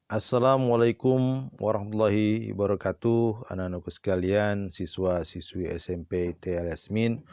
Assalamualaikum warahmatullahi wabarakatuh, anak-anakku sekalian, siswa-siswi SMP TL Yasmin,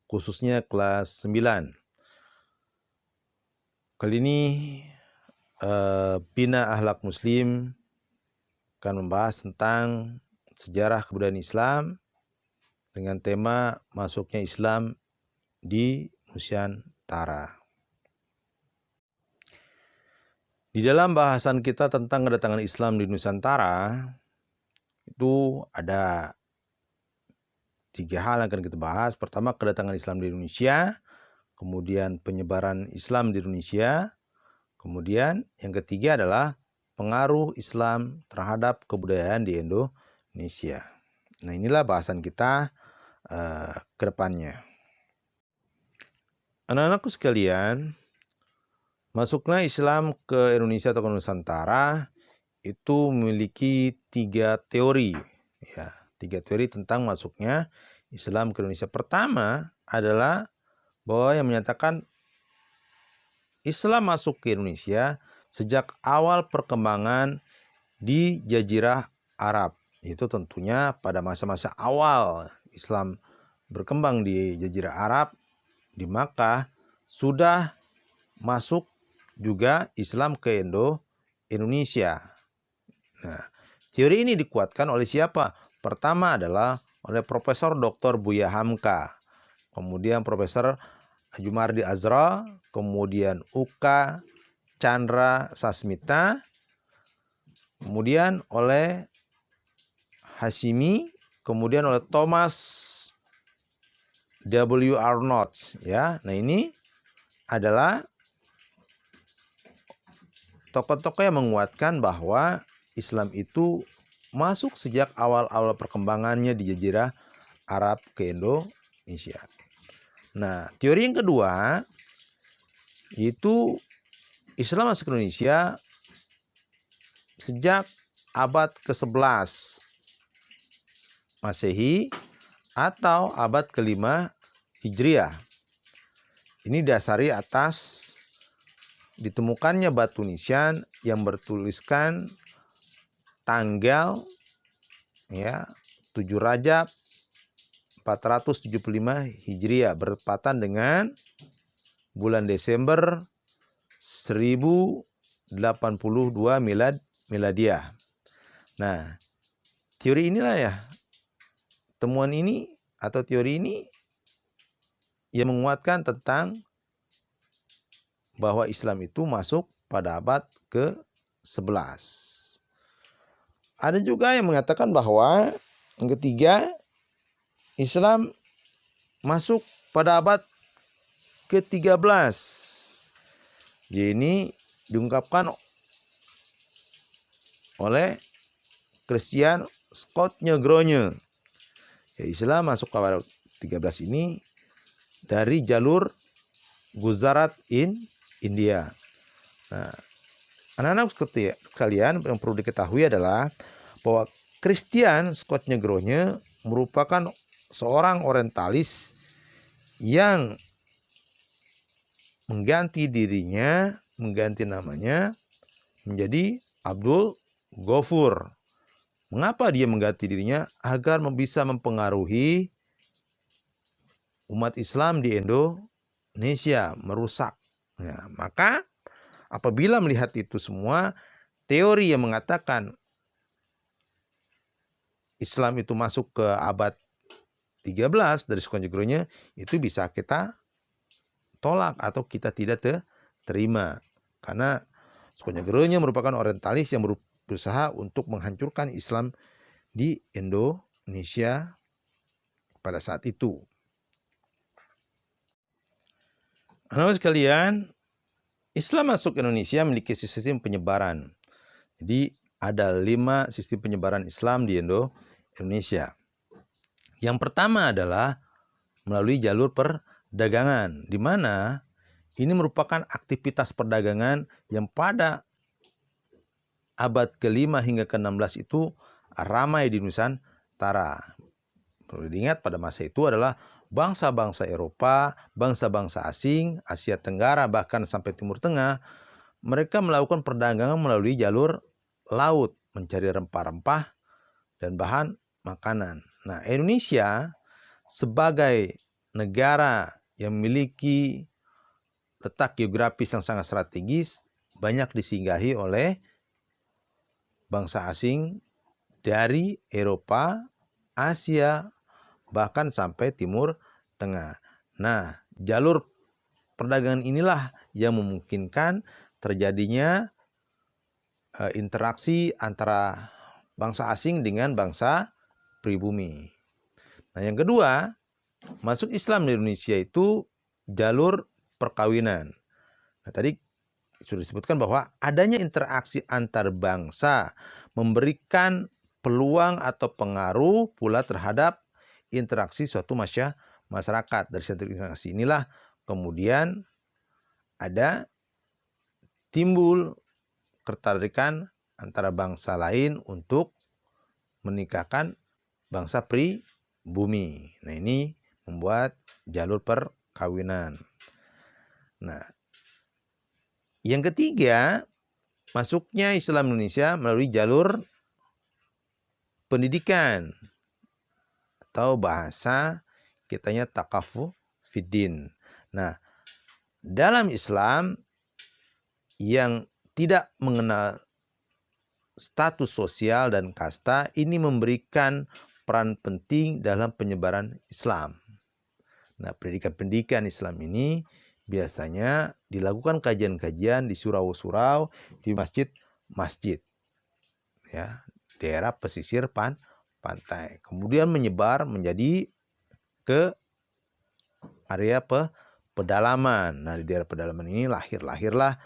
khususnya kelas 9. Kali ini Bina Akhlak Muslim akan membahas tentang sejarah kebudayaan Islam dengan tema masuknya Islam di Nusantara. Di dalam bahasan kita tentang kedatangan Islam di Nusantara, itu ada 3 hal yang akan kita bahas. Pertama, kedatangan Islam di Indonesia, kemudian penyebaran Islam di Indonesia, kemudian yang ketiga adalah pengaruh Islam terhadap kebudayaan di Indonesia. Nah, inilah bahasan kita ke depannya. Anak-anakku sekalian, masuknya Islam ke Indonesia atau ke Nusantara itu memiliki 3 teori, ya. 3 teori tentang masuknya Islam ke Indonesia. Pertama adalah bahwa yang menyatakan Islam masuk ke Indonesia sejak awal perkembangan di Jazirah Arab. Itu tentunya pada masa-masa awal Islam berkembang di Jazirah Arab, di Makkah, sudah masuk juga Islam ke Indonesia. Nah, teori ini dikuatkan oleh siapa? Pertama adalah oleh Profesor Dr. Buya Hamka, kemudian Profesor Jumardi Azra, kemudian Uka Chandra Sasmita, kemudian oleh Hashimi, kemudian oleh Thomas W. Arnold, ya. Nah, ini adalah tokoh-tokoh yang menguatkan bahwa Islam itu masuk sejak awal-awal perkembangannya di Jazirah Arab ke Indonesia. Nah, teori yang kedua yaitu Islam masuk ke Indonesia sejak abad ke-11 Masehi atau abad ke-5 Hijriah. Ini dasari atas ditemukannya batu nisan yang bertuliskan tanggal 7 Rajab 475 Hijriah bertepatan dengan bulan Desember 1082 Miladiah. Nah, teori inilah ya, temuan ini atau teori ini yang menguatkan tentang bahwa Islam itu masuk pada abad ke-11. Ada juga yang mengatakan bahwa yang ketiga, Islam masuk pada abad ke-13. Ini diungkapkan oleh Christian Scott Nyegronya. Ya, Islam masuk ke abad 13 ini dari jalur Gujarat India. Nah, anak-anak sekalian, yang perlu diketahui adalah bahwa Christian Scott Nyegronya merupakan seorang orientalis yang mengganti namanya menjadi Abdul Ghafur. Mengapa dia mengganti dirinya? Agar bisa mempengaruhi umat Islam di Indonesia, merusak. Ya, maka apabila melihat itu semua, teori yang mengatakan Islam itu masuk ke abad 13 dari Scott Nyegronya itu bisa kita tolak atau kita tidak terima. Karena Scott Nyegronya merupakan orientalis yang berusaha untuk menghancurkan Islam di Indonesia pada saat itu. Anak-anak sekalian, Islam masuk ke Indonesia memiliki sistem penyebaran. Jadi ada 5 sistem penyebaran Islam di Indonesia. Yang pertama adalah melalui jalur perdagangan, di mana ini merupakan aktivitas perdagangan yang pada abad ke-5 hingga ke-16 itu ramai di Nusantara. Perlu diingat pada masa itu adalah bangsa-bangsa Eropa, bangsa-bangsa asing, Asia Tenggara, bahkan sampai Timur Tengah, mereka melakukan perdagangan melalui jalur laut, mencari rempah-rempah dan bahan makanan. Nah, Indonesia sebagai negara yang memiliki letak geografis yang sangat strategis, banyak disinggahi oleh bangsa asing dari Eropa, Asia, bahkan sampai Timur Tengah. Nah, jalur perdagangan inilah yang memungkinkan terjadinya interaksi antara bangsa asing dengan bangsa pribumi. Nah, yang kedua, masuk Islam di Indonesia itu jalur perkawinan. Nah, tadi sudah disebutkan bahwa adanya interaksi antar bangsa memberikan peluang atau pengaruh pula terhadap interaksi suatu masyarakat. Dari satu interaksi inilah kemudian ada timbul ketertarikan antara bangsa lain untuk menikahkan bangsa pribumi. Nah, ini membuat jalur perkawinan. Nah, yang ketiga, masuknya Islam Indonesia melalui jalur pendidikan atau bahasa kitanya takafu fiddin. Nah, dalam Islam yang tidak mengenal status sosial dan kasta, ini memberikan peran penting dalam penyebaran Islam. Nah, pendidikan-pendidikan Islam ini biasanya dilakukan kajian-kajian di surau-surau, di masjid-masjid, ya, daerah pesisir pantai. Kemudian menyebar menjadi ke area pedalaman. Nah, di daerah pedalaman ini lahirlah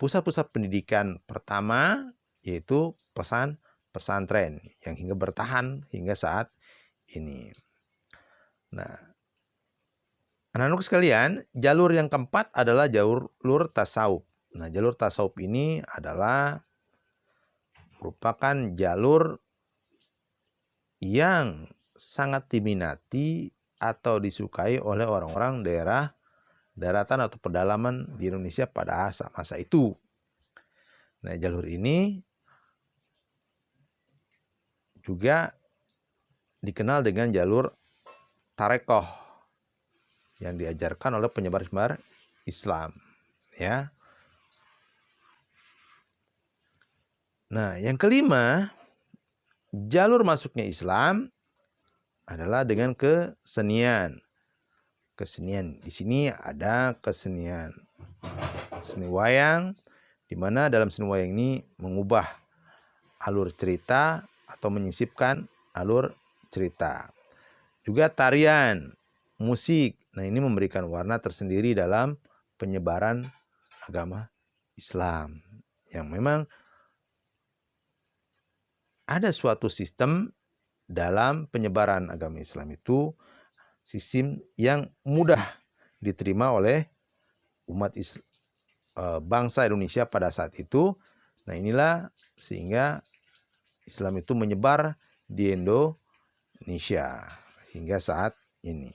pusat-pusat pendidikan pertama, yaitu pesantren yang hingga bertahan hingga saat ini. Nah, anak-anak sekalian, jalur yang keempat adalah jalur tasawuf. Nah, jalur tasawuf ini adalah merupakan jalur yang sangat diminati atau disukai oleh orang-orang daerah daratan atau pedalaman di Indonesia pada masa itu. Nah, jalur ini juga dikenal dengan jalur tarekoh yang diajarkan oleh penyebar-penyebar Islam, ya. Nah, yang kelima, jalur masuknya Islam adalah dengan kesenian. Kesenian di sini ada kesenian seni wayang, di mana dalam seni wayang ini mengubah alur cerita atau menyisipkan alur cerita. Juga tarian, musik. Nah, ini memberikan warna tersendiri dalam penyebaran agama Islam. Yang memang ada suatu sistem dalam penyebaran agama Islam itu, sistem yang mudah diterima oleh umat bangsa Indonesia pada saat itu. Nah, inilah sehingga Islam itu menyebar di Indonesia hingga saat ini.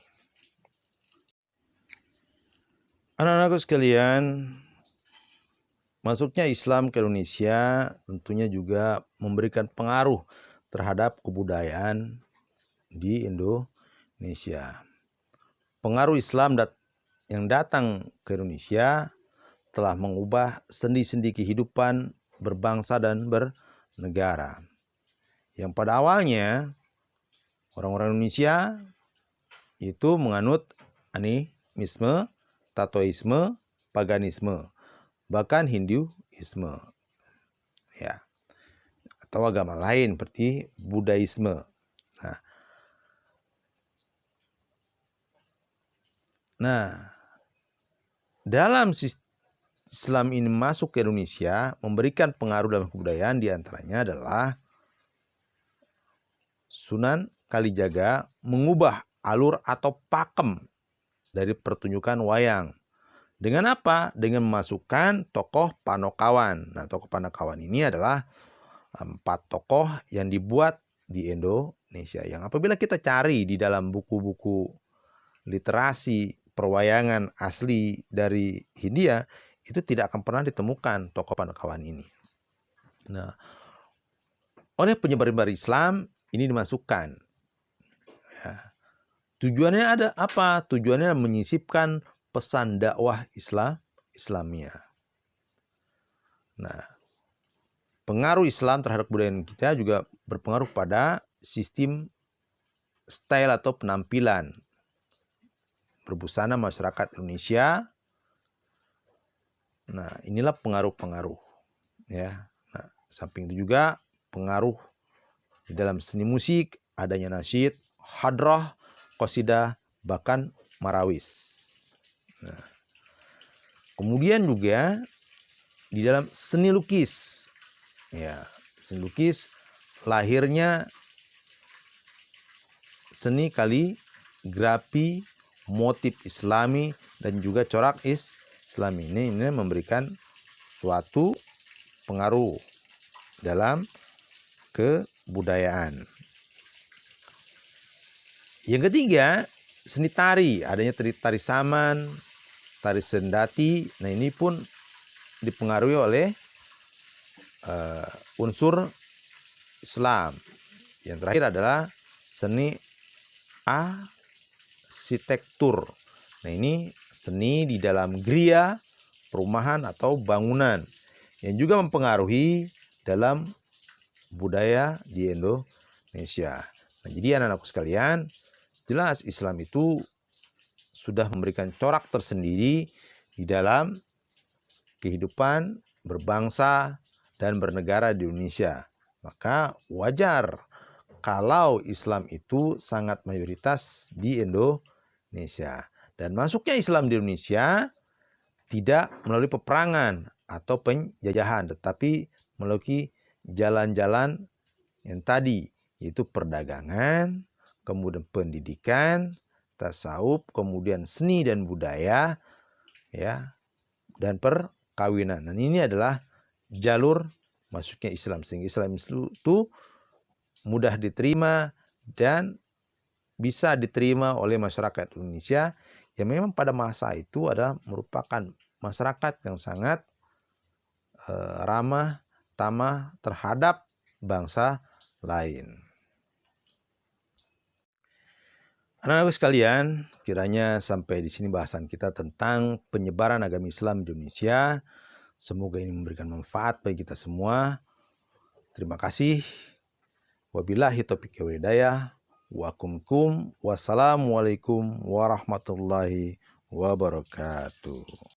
Anak-anakku sekalian, masuknya Islam ke Indonesia tentunya juga memberikan pengaruh terhadap kebudayaan di Indonesia. Pengaruh Islam yang datang ke Indonesia telah mengubah sendi-sendi kehidupan berbangsa dan bernegara. Yang pada awalnya orang-orang Indonesia itu menganut animisme, tatoisme, paganisme, bahkan Hinduisme, ya, atau agama lain seperti Buddhaisme. Nah, dalam Islam ini masuk ke Indonesia, memberikan pengaruh dalam kebudayaan, diantaranya adalah Sunan Kalijaga mengubah alur atau pakem dari pertunjukan wayang. Dengan apa? Dengan memasukkan tokoh Panokawan. Nah, tokoh Panokawan ini adalah 4 tokoh yang dibuat di Indonesia. Yang apabila kita cari di dalam buku-buku literasi perwayangan asli dari Hindia, itu tidak akan pernah ditemukan tokoh Panokawan ini. Nah, oleh penyebar-penyebar Islam ini dimasukkan. Ya. Tujuannya ada apa? Tujuannya menyisipkan pesan dakwah Islamia. Nah, pengaruh Islam terhadap budaya kita juga berpengaruh pada sistem style atau penampilan berbusana masyarakat Indonesia. Nah, inilah pengaruh-pengaruh, ya. Nah, samping itu juga pengaruh di dalam seni musik, adanya nasyid, hadrah, qasidah, bahkan marawis. Nah, kemudian juga di dalam seni lukis, ya, seni lukis lahirnya seni kaligrafi, motif Islami dan juga corak Islami. Ini memberikan suatu pengaruh dalam kebudayaan. Yang ketiga, seni tari, adanya tari saman, tari sendati. Nah, ini pun dipengaruhi oleh unsur Islam. Yang terakhir adalah seni arsitektur. Nah, ini seni di dalam geria, perumahan atau bangunan yang juga mempengaruhi dalam budaya di Indonesia. Nah, jadi anak-anakku sekalian, jelas Islam itu sudah memberikan corak tersendiri di dalam kehidupan berbangsa dan bernegara di Indonesia. Maka wajar kalau Islam itu sangat mayoritas di Indonesia. Dan masuknya Islam di Indonesia tidak melalui peperangan atau penjajahan, tetapi melalui jalan-jalan yang tadi, yaitu perdagangan, kemudian pendidikan, tasawuf, kemudian seni dan budaya, ya, dan perkawinan. Dan ini adalah jalur masuknya Islam, sehingga Islam itu mudah diterima dan bisa diterima oleh masyarakat Indonesia yang memang pada masa itu adalah merupakan masyarakat yang sangat ramah tamah terhadap bangsa lain. Anak-anakku sekalian, kiranya sampai di sini bahasan kita tentang penyebaran agama Islam di Indonesia. Semoga ini memberikan manfaat bagi kita semua. Terima kasih. Wabillahi taufiq wal hidayah. Wassalamualaikum warahmatullahi wabarakatuh.